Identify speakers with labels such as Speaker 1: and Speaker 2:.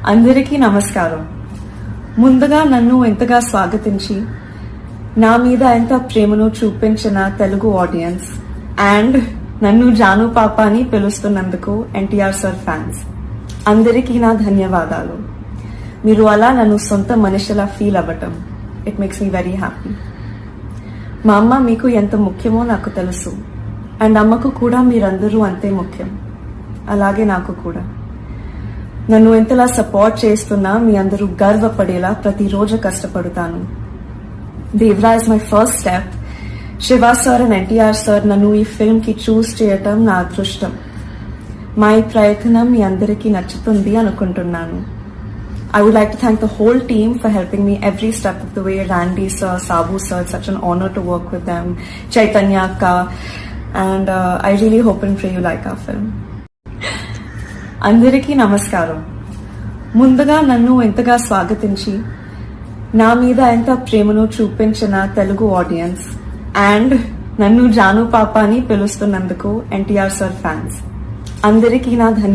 Speaker 1: అందరికీ నమస్కారం. ముందుగా నన్ను ఎంతగా స్వాగతించి నా మీద ఎంత ప్రేమను చూపించిన తెలుగు ఆడియన్స్ అండ్ నన్ను జాను పాప అని పిలుస్తున్నందుకు ఎన్టీఆర్ సార్ ఫ్యాన్స్ అందరికీ నా ధన్యవాదాలు. మీరు అలా నన్ను సొంత మనిషిలా ఫీల్ అవ్వటం it makes me very happy. మా అమ్మ మీకు ఎంత ముఖ్యమో నాకు తెలుసు అండ్ అమ్మకు కూడా మీరందరూ అంతే ముఖ్యం. అలాగే నాకు కూడా. నన్ను ఎంతలా సపోర్ట్ చేస్తున్నా మీ అందరూ గర్వపడేలా ప్రతిరోజు కష్టపడతాను. Devara is my first step. Shiva sir and NTR sir నన్ను ఈ ఫిల్మ్ కి చూస్ చేయటం నా అదృష్టం. మా ఈ ప్రయత్నం మీ అందరికీ నచ్చుతుంది అనుకుంటున్నాను. I would like to thank the whole team for helping me every step of the way. Randy sir, Sabu sir, it's such an honor to work with them. Chaitanya Akka, and I really hope and pray you like our film. అందరికీ నమస్కారం. ముందుగా నన్ను ఎంతగా స్వాగతించి నా మీద ఎంత ప్రేమను చూపించిన తెలుగు ఆడియన్స్ అండ్ నన్ను జాను పాప అని పిలుస్తున్నందుకు ఎన్టీఆర్ సార్ ఫ్యాన్స్ అందరికీ నా